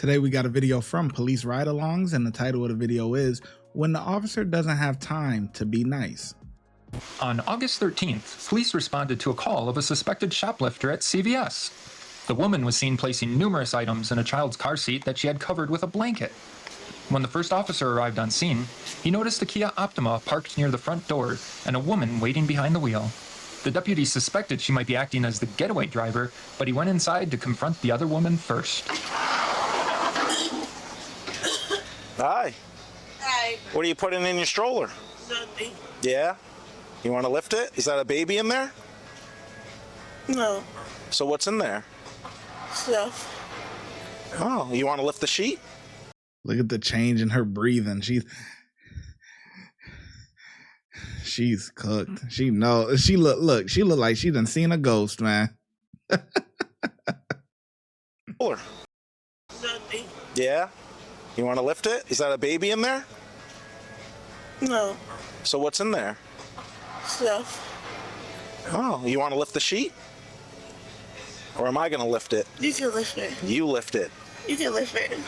Today we got a video from Police Ride-Alongs, and the title of the video is When the Officer Doesn't Have Time to Be Nice. On August 13th, police responded to a call of a suspected shoplifter at CVS. The woman was seen placing numerous items in a child's car seat that she had covered with a blanket. When the first officer arrived on scene, he noticed a Kia Optima parked near the front door and a woman waiting behind the wheel. The deputy suspected she might be acting as the getaway driver, but he went inside to confront the other woman first. Hi. Hi. What are you putting in your stroller? Nothing. Yeah? You want to lift it? Is that a baby in there? No. So what's in there? Stuff. Oh, you want to lift the sheet? Look at the change in her breathing. She's cooked. She look like she done seen a ghost, man. Nothing. Yeah? You want to lift it? Is that a baby in there? No. So what's in there? Stuff. Oh, you want to lift the sheet? Or am I going to lift it? You can lift it. You lift it. You can lift it.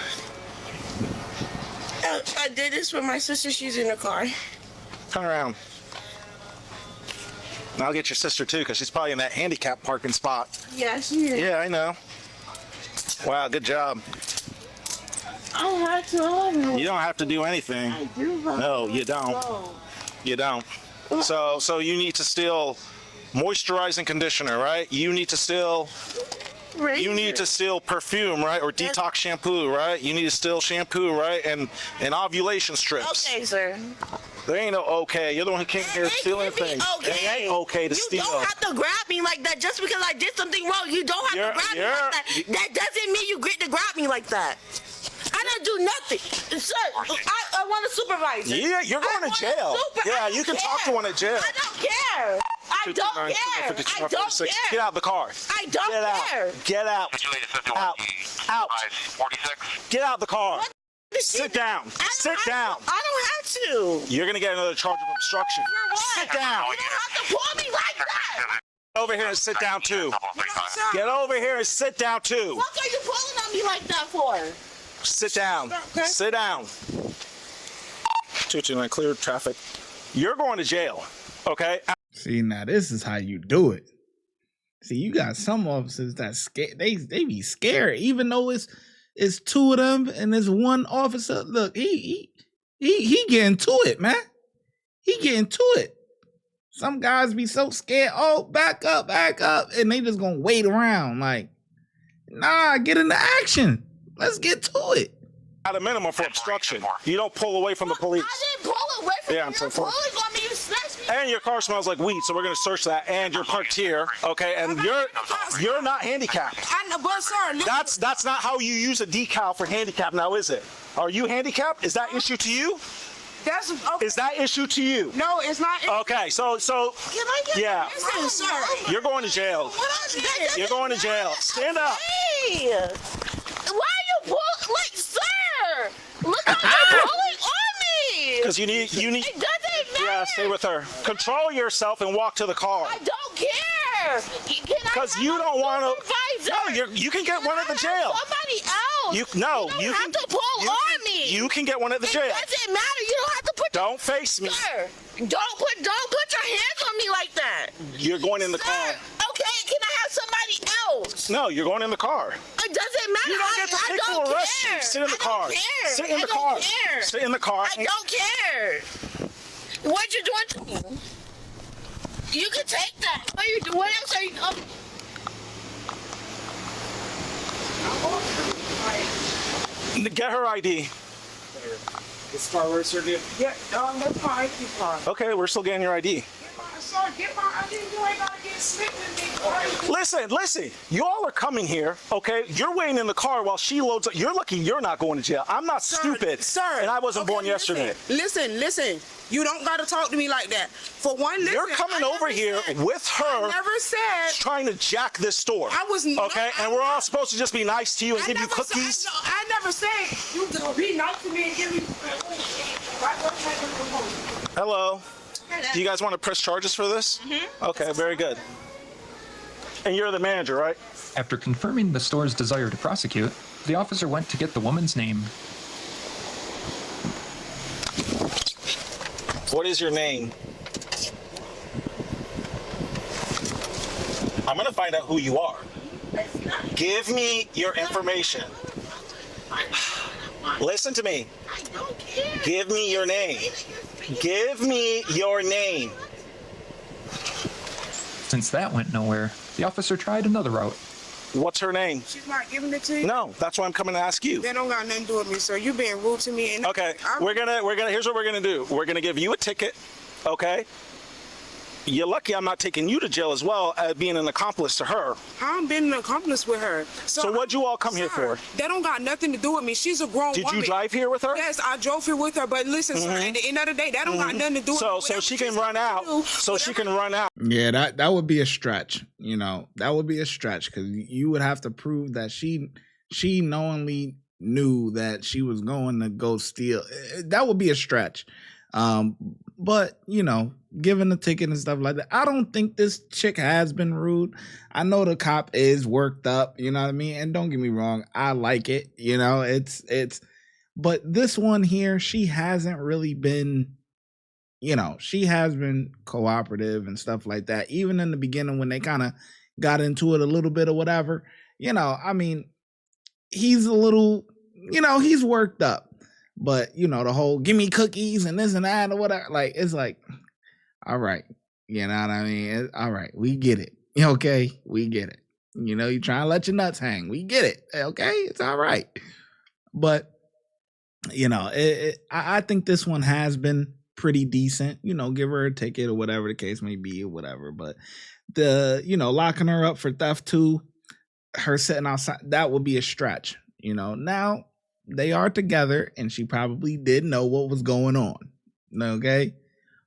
I did this with my sister. She's in the car. Turn around. And I'll get your sister too, because she's probably in that handicap parking spot. Yeah, she is. Yeah, I know. Wow, good job. I don't have to. You don't have to do anything. I do. No, you don't. You don't. So you need to still moisturize and conditioner, right? You need to still perfume, right? Or detox shampoo, right? You need to still shampoo, right? And ovulation strips. Okay, sir. There ain't no okay. You're the one who came here stealing things. Okay. It ain't okay to steal. You don't have to grab me like that just because I did something wrong. You don't have to grab me like that. That doesn't mean you get to grab me like that. I don't do nothing. Sir, I want a supervisor. Yeah, you're going to jail. Yeah, you can talk to one at jail. I don't care. I don't care. I don't care. Get out of the car. I don't care. Get out. Out. Out. Get out of the car. Sit down. Sit down. I don't have to. You're going to get another charge of obstruction. For what? Sit down. You don't have to pull me like that. Get over here and sit down too. Get over here and sit down too. What are you pulling on me like that for? Sit down. Okay. Sit down. 229, clear traffic. You're going to jail. Okay? See, now this is how you do it. See, you got some officers that scared. They be scared, even though it's two of them and there's one officer. Look, he getting to it, man. He getting to it. Some guys be so scared. Oh, back up, and they just gonna wait around. Like, nah, get into action. Let's get to it. At a minimum for obstruction. You don't pull away from the police. I didn't pull away from you. You're pulling on me. You snatched me. And your car smells like weed, so we're going to search that. And you're parked here, okay? And you're not handicapped. I know, but sir, that's not how you use a decal for handicap now, is it? Are you handicapped? Is that issue to you? that's okay. Is that issue to you? No, it's not. Okay, so Can I get yeah. Listen, sir. You're going to jail. You're going to jail. Stand up. Hey, why are you pulling? Like, sir, look how you're pulling on me. Because you need. It doesn't matter. Yeah, stay with her. Control yourself and walk to the car. I don't care. Because you don't want to. No, you can get one at the jail. Somebody else. You don't have to pull on me. You can get one at the jail. It doesn't matter. You don't have to put. Don't face me. Sir, don't put your hands on me like that. You're going in the car. Okay, can I have somebody else? No, you're going in the car. It doesn't matter. You don't get to pick who arrests you. Sit in the car. Sit in the car. Sit in the car. I don't care. What you doing to me? You can take that. What are you doing? What else are you doing? Get her ID. This car works or yeah, that's fine. Keep fine. Okay, we're still getting your ID. Get my ID. You ain't gonna get slipped with me. Listen. You all are coming here, okay? You're waiting in the car while she loads up. You're lucky you're not going to jail. I'm not stupid. Sir. And I wasn't born yesterday. Listen. You don't gotta talk to me like that. For one, listen. You're coming over here with her. I never said. Trying to jack this store. I was not. Okay, and we're all supposed to just be nice to you and give you cookies. I never said you gonna be nice to me and give me. Hello. Do you guys want to press charges for this? Mm-hmm. Okay, very good. And you're the manager, right? After confirming the store's desire to prosecute, the officer went to get the woman's name. What is your name? I'm gonna find out who you are. Give me your information. Listen to me. Give me your name. Give me your name. Since that went nowhere, the officer tried another route. What's her name? She's not giving it to you? No, that's why I'm coming to ask you. That don't got nothing to do with me, sir. You being rude to me. And Okay, we're gonna, here's what we're gonna do. We're gonna give you a ticket, okay? You're lucky I'm not taking you to jail as well as being an accomplice to her. I'm being an accomplice with her. So what'd you all come here for? That don't got nothing to do with me. She's a grown woman. Did you drive here with her? Yes, I drove here with her. But listen, sir, at the end of the day, that don't got nothing to do with me. So she can run out. So she can run out. Yeah, that would be a stretch. You know, that would be a stretch because you would have to prove that she knowingly knew that she was going to go steal. That would be a stretch. But you know, given the ticket and stuff like that, I don't think this chick has been rude. I know the cop is worked up, you know what I mean? And don't get me wrong, I like it, you know, it's, but this one here, she hasn't really been, you know, she has been cooperative and stuff like that. Even in the beginning when they kind of got into it a little bit or whatever, you know, I mean, he's a little, you know, he's worked up. But, you know, the whole give me cookies and this and that or whatever, like, it's like, all right, you know what I mean? All right, we get it. Okay, we get it. You know, you trying to let your nuts hang. We get it. Okay, it's all right. But, you know, I think this one has been pretty decent. You know, give her a ticket or whatever the case may be or whatever. But you know, locking her up for theft too, her sitting outside, that would be a stretch. You know, now they are together and she probably did know what was going on. Okay,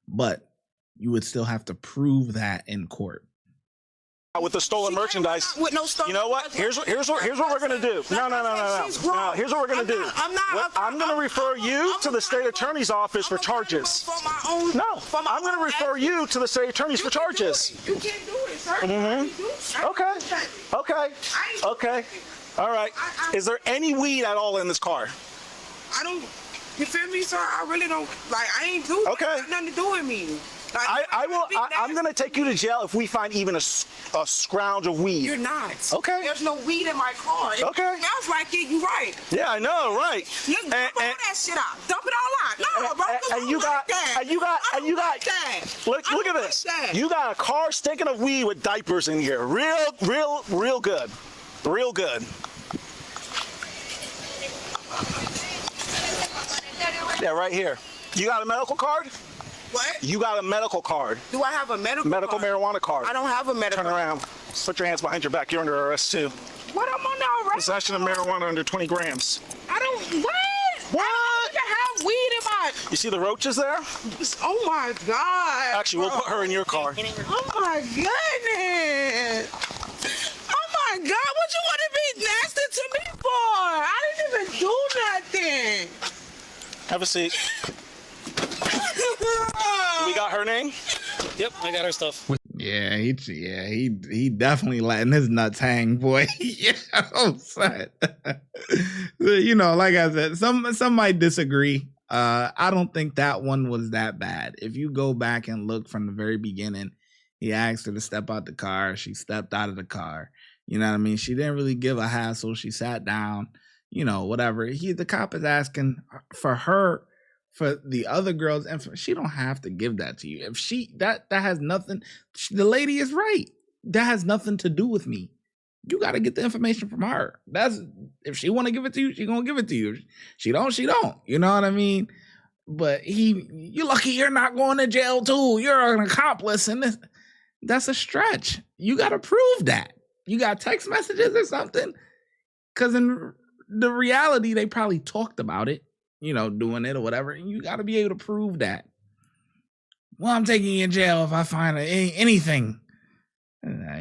but you would still have to prove that in court. With the stolen merchandise. With no stolen. You know what? Here's what we're gonna do. No. Here's what we're gonna do. I'm gonna refer you to the state attorney's office for charges. No, I'm gonna refer you to the state attorney's for charges. You can't do it, sir. Okay. All right. Is there any weed at all in this car? I don't. You feel me, sir? I really don't. Like, I ain't do. Okay. It got nothing to do with me. Like, I'm gonna take you to jail if we find even a scrounge of weed. You're not. Okay. There's no weed in my car. If Okay. it smells like it, you're right. Yeah, I know, right? Look, dump all that shit out. Dump it all out. No, bro. And you got. Look at this. You got a car stinking of weed with diapers in here. Real good. Real good. Yeah, right here. You got a medical card? What? You got a medical card. Do I have a medical marijuana card. I don't have a medical. Turn around. Put your hands behind your back. You're under arrest too. What? I'm under arrest? Possession of marijuana under 20 grams. I don't. What? What? I don't have weed in my. You see the roaches there? Oh my God. Actually, we'll put her in your car. Oh my goodness. Oh my God. What you want to be nasty to me for? I didn't even do nothing. Have a seat. We got her name? Yep, I got her stuff. Yeah, he definitely letting his nuts hang, boy. Yeah, I'm sad. You know, like I said, some might disagree. I don't think that one was that bad. If you go back and look from the very beginning, he asked her to step out the car. She stepped out of the car. You know what I mean? She didn't really give a hassle. She sat down. You know, whatever. The cop is asking for her, for the other girl's information. She don't have to give that to you. If that has nothing, the lady is right. That has nothing to do with me. You got to get the information from her. If she want to give it to you, she gonna give it to you. She don't. You know what I mean? But you're lucky you're not going to jail too. You're an accomplice in this. That's a stretch. You got to prove that. You got text messages or something? Because in the reality, they probably talked about it, you know, doing it or whatever. And you got to be able to prove that. Well, I'm taking you in jail if I find anything.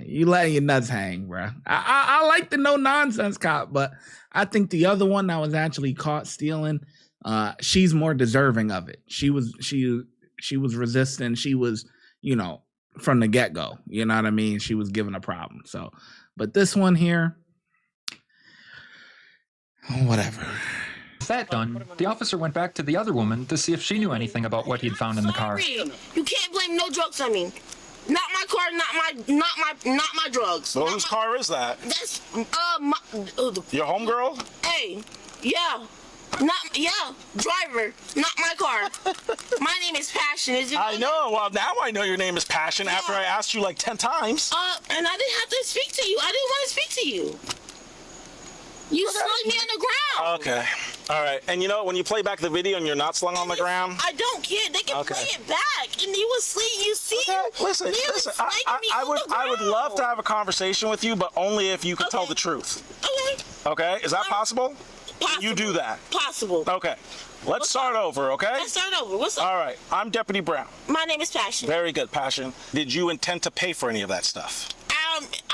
You letting your nuts hang, bro. I like the no nonsense cop, but I think the other one that was actually caught stealing, she's more deserving of it. She was resisting. She was, you know, from the get go. You know what I mean? She was given a problem. So, but this one here, Whatever. With that done, the officer went back to the other woman to see if she knew anything about what he'd found in the car. You can't blame no drugs on me. Not my car, not my drugs. Well, whose car is that? That's Your homegirl? Hey, yeah. Driver, not my car. My name is Passion. Is it? I know. Well, now I know your name is Passion after I asked you like 10 times. And I didn't have to speak to you. I didn't want to speak to you. You slung me on the ground. Okay. All right. And you know, when you play back the video and you're not slung on the ground? I don't care. They can play it back. And you was sleep. You see? Okay. Listen. I would love to have a conversation with you, but only if you could tell the truth. Okay. Is that possible? Possible. You do that. Possible. Okay. Let's start over, okay? Let's start over. What's up? All right. I'm Deputy Brown. My name is Passion. Very good, Passion. Did you intend to pay for any of that stuff?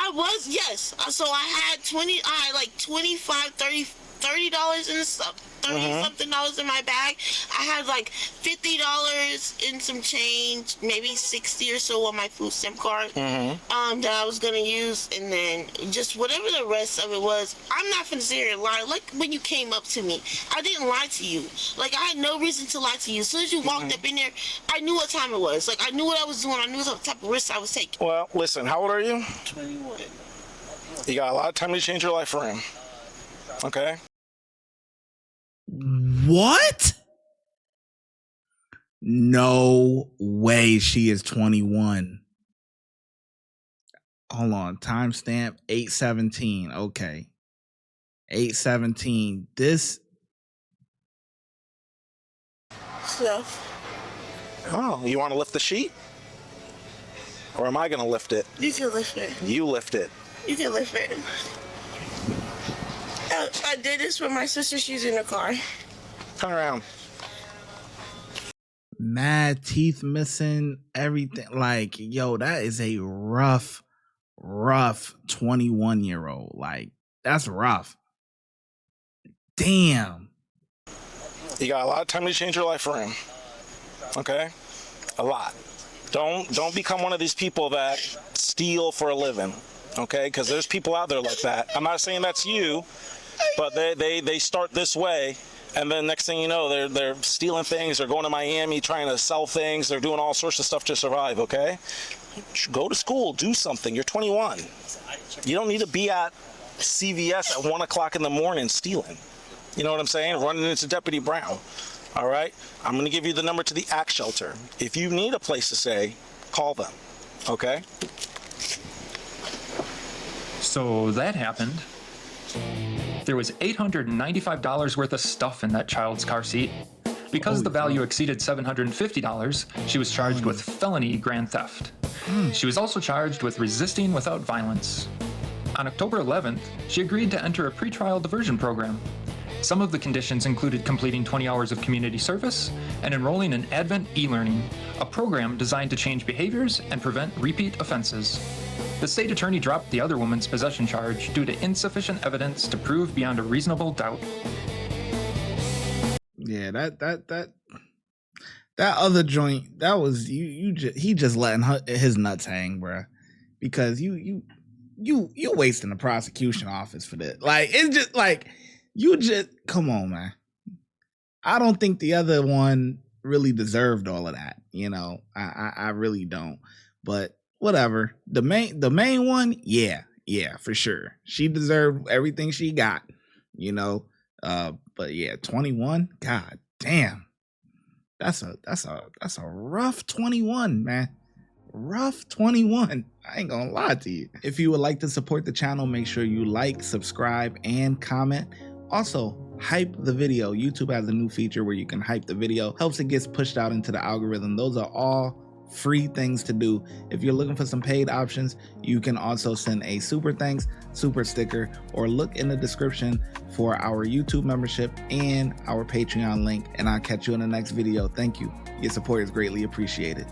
I was, yes. So I had like $25, $30 and stuff. $30-something in my bag. I had like $50 in some change, maybe 60 or so on my food stamp card that I was gonna use, and then just whatever the rest of it was. I'm not gonna sit here and lie. Like when you came up to me, I didn't lie to you. Like I had no reason to lie to you. As soon as you walked up in there, I knew what time it was. Like I knew what I was doing. I knew what type of risks I was taking. Well, listen. How old are you? 21. You got a lot of time to change your life around. Okay. What? No way she is 21. Hold on. Timestamp 8/17. Okay. 8/17. This. Stuff. Oh, you want to lift the sheet? Or am I going to lift it? You can lift it. You lift it. You can lift it. I did this with my sister. She's in the car. Turn around. Mad teeth missing, everything. Like, yo, that is a rough 21-year-old. Like, that's rough. Damn. You got a lot of time to change your life around. Okay? A lot. Don't become one of these people that steal for a living. Okay? Because there's people out there like that. I'm not saying that's you, but they start this way, and then next thing you know, they're stealing things, they're going to Miami trying to sell things, they're doing all sorts of stuff to survive, okay? Go to school, do something. You're 21. You don't need to be at CVS at 1 o'clock in the morning stealing. You know what I'm saying? Running into Deputy Brown. All right? I'm going to give you the number to the ACT shelter. If you need a place to stay, call them. Okay? So that happened. There was $895 worth of stuff in that child's car seat. Because the value exceeded $750, she was charged with felony grand theft. She was also charged with resisting without violence. On October 11th, she agreed to enter a pretrial diversion program. Some of the conditions included completing 20 hours of community service and enrolling in Advent e-learning, a program designed to change behaviors and prevent repeat offenses. The state attorney dropped the other woman's possession charge due to insufficient evidence to prove beyond a reasonable doubt. Yeah, that other joint, that was he just letting his nuts hang, bruh. Because you wasting the prosecution office for this. Like, it's just like, you just, come on, man. I don't think the other one really deserved all of that. You know, I really don't. But whatever. The main one, yeah, for sure. She deserved everything she got, you know. But yeah, 21, god damn. That's a rough 21, man. Rough 21. I ain't gonna lie to you. If you would like to support the channel, make sure you like, subscribe, and comment. Also, hype the video. YouTube has a new feature where you can hype the video. Helps it gets pushed out into the algorithm. Those are all free things to do. If you're looking for some paid options, you can also send a super thanks, super sticker, or look in the description for our YouTube membership and our Patreon link. And I'll catch you in the next video. Thank you. Your support is greatly appreciated.